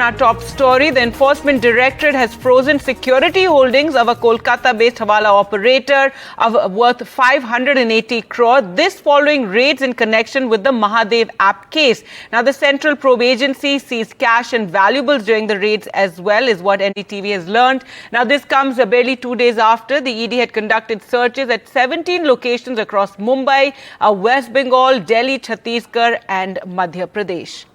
Our top story, the Enforcement Directorate has frozen security holdings of a Kolkata-based Hawala operator of worth 580 crore. This following raids in connection with the Mahadev app case. Now, the Central Probe Agency seized cash and valuables during the raids as well, is what NDTV has learned. Now, this comes barely 2 days after the ED had conducted searches at 17 locations across Mumbai, West Bengal, Delhi, Chhattisgarh and Madhya Pradesh.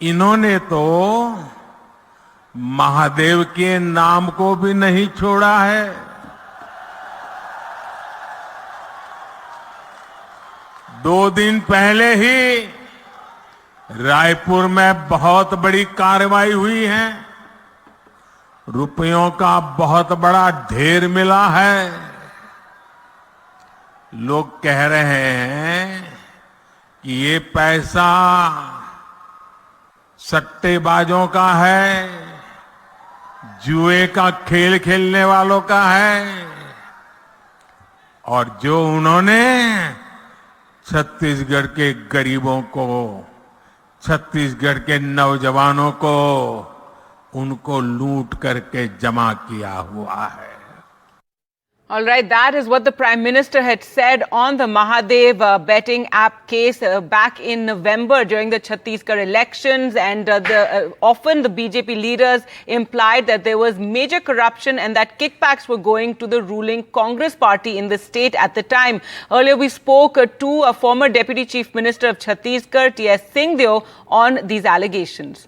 इन्होंने तो महादेव के नाम को भी नहीं छोड़ा है। दो दिन पहले ही रायपुर में बहुत बड़ी कार्रवाई हुई है। रुपयों का बहुत बड़ा ढेर मिला है। लोग कह रहे हैं कि ये पैसा सट्टेबाजों का है, जुए का खेल खेलने वालों का है और जो उन्होंने छत्तीसगढ़ के गरीबों को, छत्तीसगढ़ के नौजवानों को, उनको लूट करके जमा किया हुआ है। All right, that is what the Prime Minister had said on the Mahadev betting app case back in November during the Chhattisgarh elections, and often the BJP leaders implied that there was major corruption and that kickbacks were going to the ruling Congress party in the state at the time. Earlier we spoke to a former Deputy Chief Minister of Chhattisgarh, T.S. Singhdeo, on these allegations.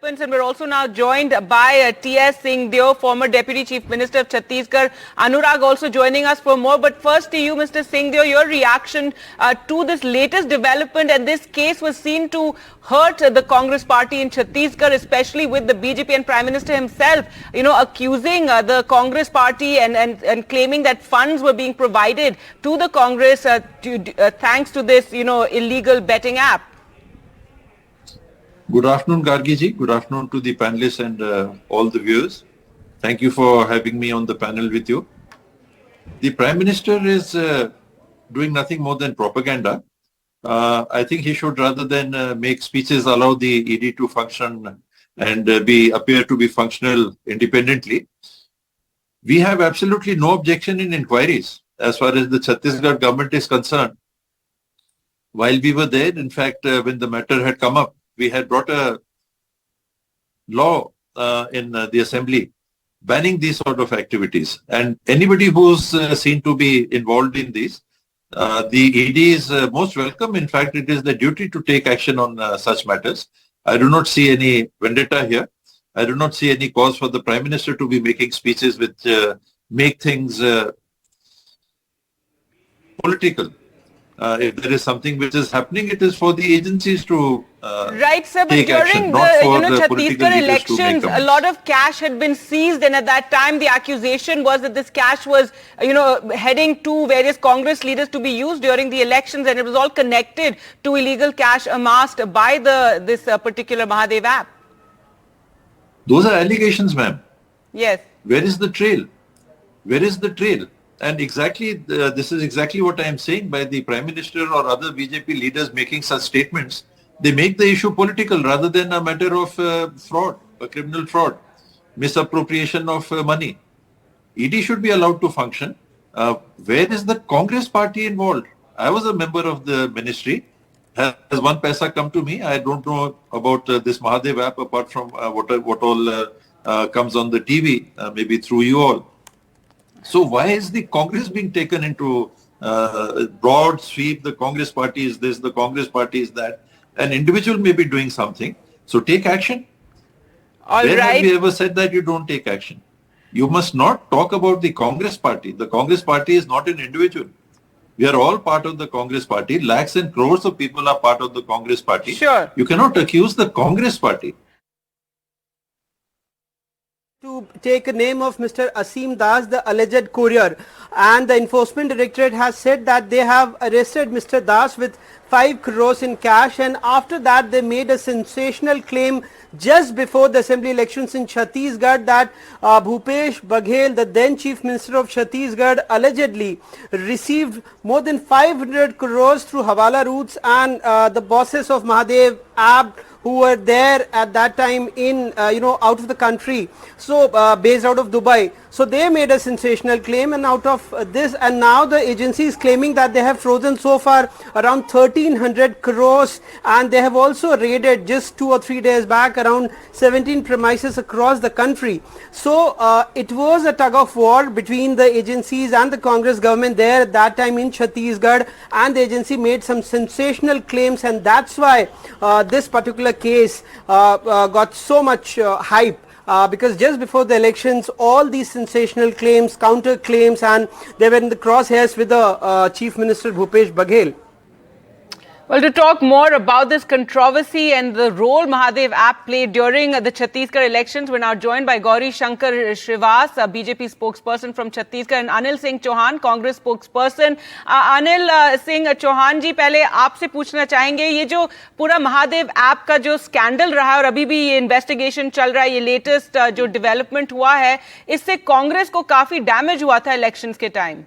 And we're also now joined by T.S. Singhdeo, former Deputy Chief Minister of Chhattisgarh. Anurag also joining us for more. But first to you, Mr. Singhdeo, your reaction to this latest development, and this case was seen to hurt the Congress party in Chhattisgarh, especially with the BJP and Prime Minister himself, accusing the Congress party and claiming that funds were being provided to the Congress thanks to this, illegal betting app. Good afternoon, Gargi ji. Good afternoon to the panelists and all the viewers. Thank you for having me on the panel with you. The Prime Minister is doing nothing more than propaganda. I think he should, rather than make speeches, allow the ED to function and appear to be functional independently. We have absolutely no objection in inquiries as far as the Chhattisgarh government is concerned. While we were there, in fact, when the matter had come up, we had brought a law in the assembly banning these sort of activities. And anybody who's seen to be involved in these, the ED is most welcome. In fact, it is the duty to take action on such matters. I do not see any vendetta here. I do not see any cause for the Prime Minister to be making speeches which make things political. If there is something which is happening, it is for the agencies to right, sir, but take during action, not for the Chhattisgarh elections, a lot of cash had been seized, and at that time the accusation was that this cash was, heading to various Congress leaders to be used during the elections, and it was all connected to illegal cash amassed by this particular Mahadev app. Those are allegations, ma'am. Yes. Where is the trail? Where is the trail? And exactly, this is exactly what I am saying by the Prime Minister or other BJP leaders making such statements. They make the issue political rather than a matter of fraud, a criminal fraud, misappropriation of money. ED should be allowed to function. Where is the Congress party involved? I was a member of the ministry. Has one paisa come to me? I don't know about this Mahadev app apart from what all comes on the TV, maybe through you all. So why is the Congress being taken into broad sweep? The Congress party is this, the Congress party is that. An individual may be doing something. So take action. Where have we ever said that you don't take action? You must not talk about the Congress party. The Congress party is not an individual. We are all part of the Congress party. Lakhs and crores of people are part of the Congress party. Sure. You cannot accuse the Congress party. To take a name of Mr. Asim Das, the alleged courier, and the Enforcement Directorate has said that they have arrested Mr. Das with 5 crores in cash, and after that they made a sensational claim just before the assembly elections in Chhattisgarh that Bhupesh Baghel, the then Chief Minister of Chhattisgarh, allegedly received more than 500 crores through Hawala routes, and the bosses of Mahadev App who were there at that time in out of the country, so based out of Dubai, so they made a sensational claim, and out of this, and now the agency is claiming that they have frozen so far around 1300 crores, and they have also raided just 2 or 3 days back around 17 premises across the country. So it was a tug of war between the agencies and the Congress government there at that time in Chhattisgarh, and the agency made some sensational claims, and that's why this particular case got so much hype. Because just before the elections, all these sensational claims, counter claims, and they were in the crosshairs with the Chief Minister Bhupesh Baghel. Well, to talk more about this controversy and the role Mahadev App played during the Chhattisgarh elections, we're now joined by Gauri Shankar Srivas, a BJP spokesperson from Chhattisgarh, and Anil Singh Chauhan, Congress spokesperson. Anil Singh Chauhan जी, पहले आपसे पूछना चाहेंगे, ये जो पूरा Mahadev app का जो scandal रहा है और अभी भी ये इन्वेस्टिगेशन चल रहा है, ये लेटेस्ट जो डेवलपमेंट हुआ है, इससे कांग्रेस को काफी डैमेज हुआ था इलेक्शंस के टाइम।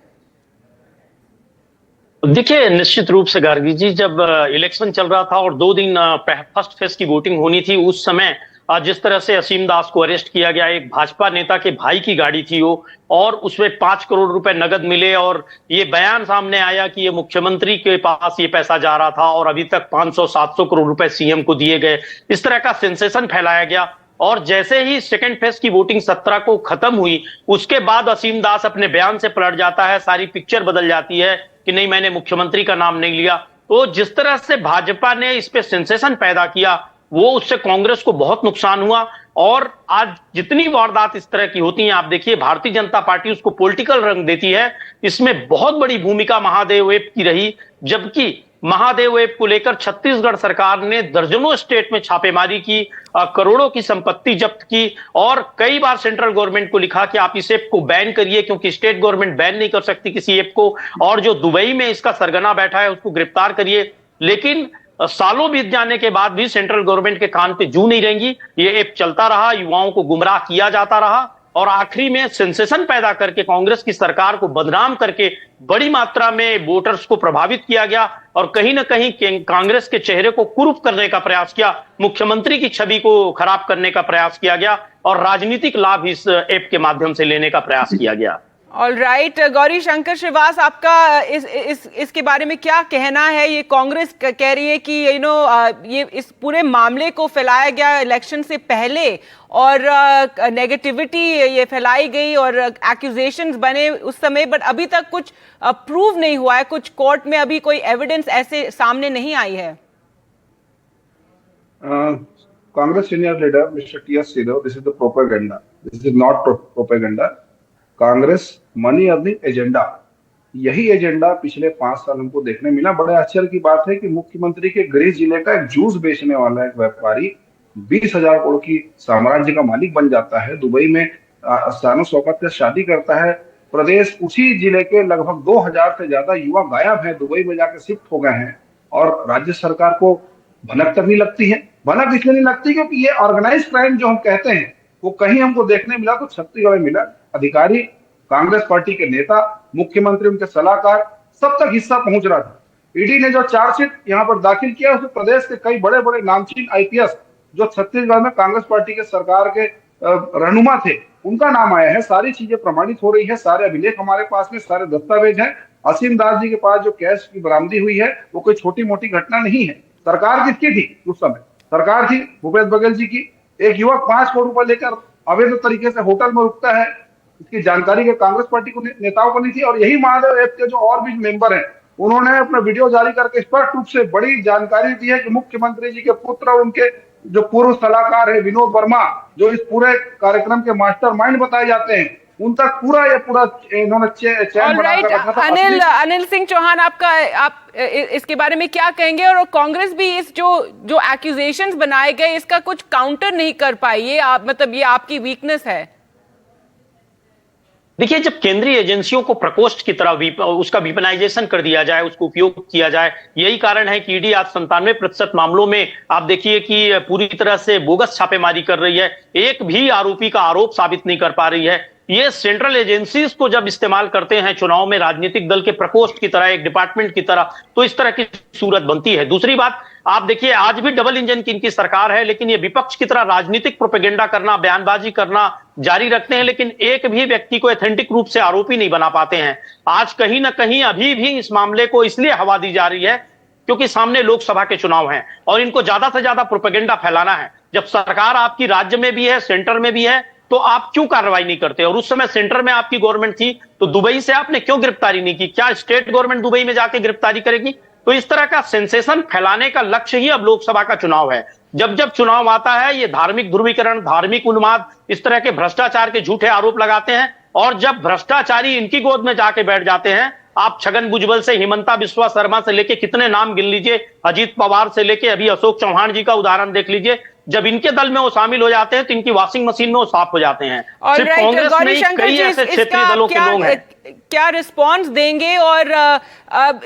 देखिए, निश्चित रूप से गार्गी जी, जब इलेक्शन चल रहा था और 2 दिन फर्स्ट फेज की वोटिंग होनी थी, उस समय जिस तरह से असीम दास को अरेस्ट किया गया, एक भाजपा नेता के भाई की गाड़ी थी वो, और उसमें 5 करोड़ रुपए नगद मिले, और ये बयान सामने आया कि ये मुख्यमंत्री के पास ये पैसा जा रहा था और अभी तक 500-700 करोड़ रुपए सीएम को दिए गए, इस तरह का सेंसेशन फैलाया गया। और जैसे ही सेकंड फेज की वोटिंग 17 को खत्म हुई, उसके बाद असीम दास अपने बयान से पलट जाता है, सारी पिक्चर बदल जाती है कि नहीं, मैंने मुख्यमंत्री का नाम नहीं लिया। तो जिस तरह से भाजपा ने इस पे सेंसेशन पैदा किया, वो उससे कांग्रेस को बहुत नुकसान हुआ। और आज जितनी वारदात इस तरह की होती हैं, आप देखिए, भारतीय जनता पार्टी उसको पॉलिटिकल रंग देती है। इसमें बहुत बड़ी भूमिका महादेव ऐप की रही, जबकि महादेव ऐप को लेकर छत्तीसगढ़ सरकार ने दर्जनों स्टेट में छापेमारी की, करोड़ों की संपत्ति जब्त की, और कई बार सेंट्रल गवर्नमेंट को लिखा कि आप इस ऐप को बैन करिए, क्योंकि स्टेट गवर्नमेंट बैन नहीं कर सकती किसी ऐप को, और जो दुबई में इसका सरगना बैठा है उसको गिरफ्तार करिए। लेकिन सालों बीत जाने के बाद भी सेंट्रल गवर्नमेंट के कान पे जू नहीं रहेंगी, ये ऐप चलता रहा, युवाओं को गुमराह किया जाता रहा, और आखिरी में सेंसेशन पैदा करके कांग्रेस की सरकार को बदनाम करके बड़ी मात्रा में वोटर्स को प्रभावित किया गया, और कहीं ना कहीं कांग्रेस के चेहरे को कुरूप करने का प्रयास किया, मुख्यमंत्री की छवि को खराब करने का प्रयास किया गया, और राजनीतिक लाभ इस ऐप के माध्यम से लेने का प्रयास किया गया। ऑल राइट, गौरी शंकर श्रीवास, आपका इसके बारे में क्या कहना है? ये कांग्रेस कह रही है कि ये इस पूरे मामले को फैलाया गया इलेक्शन से पहले, और नेगेटिविटी ये फैलाई गई और एक्यूजेशंस बने उस समय, बट अभी तक कुछ प्रूव नहीं हुआ है, कुछ कोर्ट में अभी कोई एविडेंस ऐसे सामने नहीं आई है। Congress senior leader mister T.S.. Sidhu, this is the propaganda, this is not propaganda. Congress money earning agenda, यही एजेंडा पिछले 5 साल हमको देखने मिला। बड़े आश्चर्य की बात है कि मुख्यमंत्री के गृह जिले का एक जूस बेचने वाला एक व्यापारी 20,000 करोड़ की साम्राज्य का मालिक बन जाता है, दुबई में शान शौकत से शादी करता है। प्रदेश उसी जिले के लगभग 2,000 से ज्यादा युवा गायब हैं, दुबई में जाकर शिफ्ट हो गए हैं, और राज्य सरकार को भनक तक नहीं लगती है। भनक इसलिए नहीं लगती क्योंकि ये ऑर्गेनाइज क्राइम जो हम कहते हैं वो कहीं हमको देखने मिला तो छत्तीसगढ़ में मिला। अधिकारी, कांग्रेस पार्टी के नेता, मुख्यमंत्री, उनके सलाहकार, सब तक हिस्सा पहुंच रहा था। ईडी ने जो चार्जशीट यहाँ पर दाखिल किया उसमें प्रदेश के कई बड़े बड़े नामचीन आईपीएस जो छत्तीसगढ़ में कांग्रेस पार्टी के सरकार के रहनुमा थे, उनका नाम आया है। सारी चीजें प्रमाणित हो रही है, सारे अभिलेख हमारे पास में, सारे दस्तावेज हैं। असीम दास जी के पास जो कैश की बरामदी हुई है वो कोई छोटी मोटी घटना नहीं है। सरकार किसकी थी उस समय? सरकार थी भूपेश बघेल जी की। एक युवक 5 करोड़ रुपए लेकर अवैध तरीके से होटल में रुकता है, इसकी जानकारी के कांग्रेस पार्टी को नेताओं को नहीं थी। और यही महादेव ऐप के जो और भी मेंबर हैं, उन्होंने अपना वीडियो जारी करके स्पष्ट रूप से बड़ी जानकारी दी है कि मुख्यमंत्री जी के पुत्र और उनके जो पूर्व सलाहकार है विनोद वर्मा, जो इस पूरे कार्यक्रम के मास्टरमाइंड बताए जाते हैं, उन तक पूरा इन्होंने चैन बनाकर रखा था। अनिल सिंह चौहान, आप इसके बारे में क्या कहेंगे? और कांग्रेस भी इस जो एक्यूजेशंस बनाए गए इसका कुछ काउंटर नहीं कर पाई, ये मतलब ये आपकी वीकनेस है? देखिए, जब केंद्रीय एजेंसियों को प्रकोष्ठ की तरह उसका वीपनाइजेशन कर दिया जाए, उसको उपयोग किया जाए, यही कारण है कि ईडी आज 97% मामलों में आप देखिए कि पूरी तरह से बोगस छापेमारी कर रही है, एक भी आरोपी का आरोप साबित नहीं कर पा रही है। ये सेंट्रल एजेंसीज को जब इस्तेमाल करते हैं चुनाव में राजनीतिक दल के प्रकोष्ठ की तरह, एक डिपार्टमेंट की तरह, तो इस तरह की सूरत बनती है। दूसरी बात, आप देखिए आज भी डबल इंजन की इनकी सरकार है, लेकिन ये विपक्ष की तरह राजनीतिक प्रोपेगेंडा करना, बयानबाजी करना जारी रखते हैं, लेकिन एक भी व्यक्ति को एथेंटिक रूप से आरोपी नहीं बना पाते हैं। आज कहीं ना कहीं अभी भी इस मामले को इसलिए हवा दी जा रही है क्योंकि सामने लोकसभा के चुनाव हैं और इनको ज्यादा से ज्यादा प्रोपेगेंडा फैलाना है। जब सरकार आपकी राज्य में भी है, सेंटर में भी है, तो आप क्यों कार्रवाई नहीं करते? और उस समय सेंटर में आपकी गवर्नमेंट थी, तो दुबई से आपने क्यों गिरफ्तारी नहीं की? क्या स्टेट गवर्नमेंट दुबई में जाके गिरफ्तारी करेगी? तो इस तरह का सेंसेशन फैलाने का लक्ष्य ही अब लोकसभा का चुनाव है। जब जब चुनाव आता है, ये धार्मिक ध्रुवीकरण, धार्मिक उन्माद, इस तरह के भ्रष्टाचार के झूठे आरोप लगाते हैं और जब भ्रष्टाचारी इनकी गोद में जाके बैठ जाते हैं, आप छगन भुजबल से हिमंता बिस्वा शर्मा से लेके कितने नाम गिन लीजिए, अजीत पवार से लेके अभी अशोक चौहान जी का उदाहरण देख लीजिए, जब इनके दल में वो शामिल हो जाते हैं तो इनकी वॉशिंग मशीन में वो साफ हो जाते हैं। सिर्फ कांग्रेस में कई ऐसे क्षेत्रीय दलों के लोग हैं। क्या रिस्पांस देंगे? और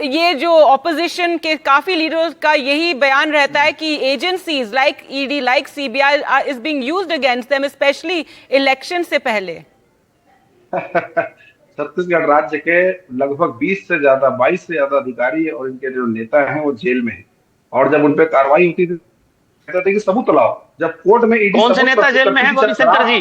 ये जो ऑपोजिशन के काफी लीडर्स का यही बयान रहता है कि agencies like ED, like CBI is being used against them, specially election से पहले। छत्तीसगढ़ राज्य के लगभग 20 से ज्यादा 22 से ज्यादा अधिकारी और इनके जो नेता हैं वो जेल में हैं और जब उन पे कार्रवाई होती थी कहते थे कि सबूत लाओ। जब कोर्ट में ईडी कौन से नेता जेल में है गौरीशंकर जी?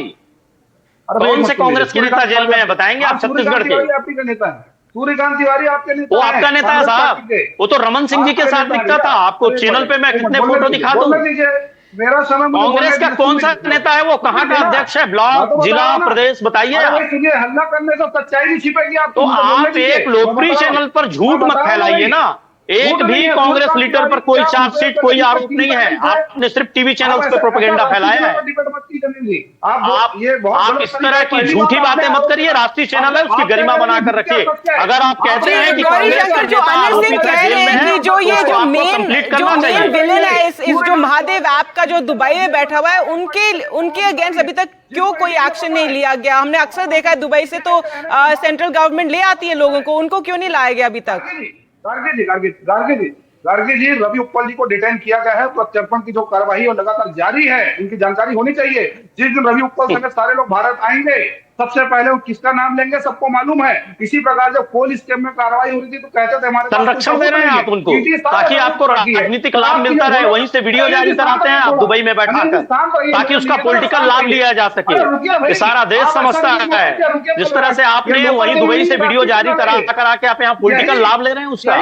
कौन से कांग्रेस के नेता जेल में है बताएंगे आप? छत्तीसगढ़ के आपके का नेता है सूर्यकांत तिवारी, आपके नेता वो आपका नेता है साहब। वो तो रमन सिंह जी के साथ दिखता था। आपको चैनल पे मैं कितने फोटो दिखा दूं? मेरा समय कांग्रेस का कौन सा नेता है वो? कहाँ का अध्यक्ष है? ब्लॉक, जिला, प्रदेश बताइए। हल्ला करने से सच्चाई नहीं छिपेगी। आप तो आप एक लोकप्रिय चैनल पर झूठ मत फैलाइए ना। एक भी कांग्रेस लीडर पर कोई चार्जशीट, कोई आरोप नहीं है। आपने सिर्फ टीवी चैनल्स पे प्रोपेगेंडा फैलाया है। आप इस तरह की झूठी बातें मत करिए। राष्ट्रीय चैनल है, उसकी गरिमा बनाकर रखिए। अगर आप कहते हैं कि कांग्रेस का नेता आरोपी था जेल में है, जो ये जो मेन विलेन है इस जो महादेव ऐप का जो दुबई में बैठा हुआ है, उनके अगेंस्ट अभी तक क्यों कोई एक्शन नहीं लिया गया? हमने अक्सर देखा है दुबई से तो सेंट्रल गवर्नमेंट ले आती है लोगों को, उनको क्यों नहीं लाया गया अभी तक? गार्गे जी रवि उप्पल जी को डिटेन किया गया है। प्रत्यर्पण की जो कार्रवाई है लगातार जारी है, इनकी जानकारी होनी चाहिए। जिस दिन रवि उप्पल समेत सारे लोग भारत आएंगे, सबसे पहले वो किसका नाम लेंगे सबको मालूम है। इसी प्रकार जब कोल स्कैम में कार्रवाई हो रही थी तो कहते थे हमारे संरक्षण दे रहे हैं आप उनको, ताकि आपको राजनीतिक लाभ मिलता रहे। वहीं से वीडियो जारी कराते हैं आप दुबई में बैठाकर, ताकि उसका पॉलिटिकल लाभ लिया जा सके। ये सारा देश समझता है। जिस तरह से आपने वहीं दुबई से वीडियो जारी करा के आप यहाँ पॉलिटिकल लाभ ले रहे हैं उसका,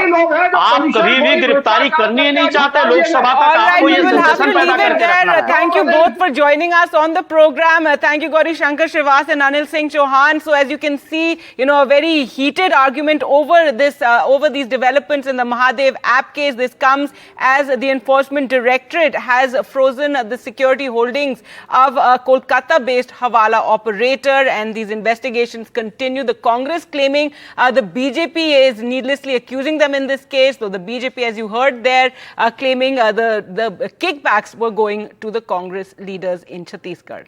आप कभी भी गिरफ्तारी करनी नहीं चाहते लोकसभा तक। आपको ये सेंसेशन पैदा करके रखना है। Thank you both for joining us on the program. Thank you Gauri Shankar Shrivas and Anil Singh Chauhan. So as you can see, a very heated argument over these developments in the Mahadev app case. This comes as the Enforcement Directorate has frozen the security holdings of a Kolkata-based Hawala operator, and these investigations continue. The Congress claiming the BJP is needlessly accusing them in this case, though the BJP, as you heard there, claiming the kickbacks were going to the Congress leaders in Chhattisgarh.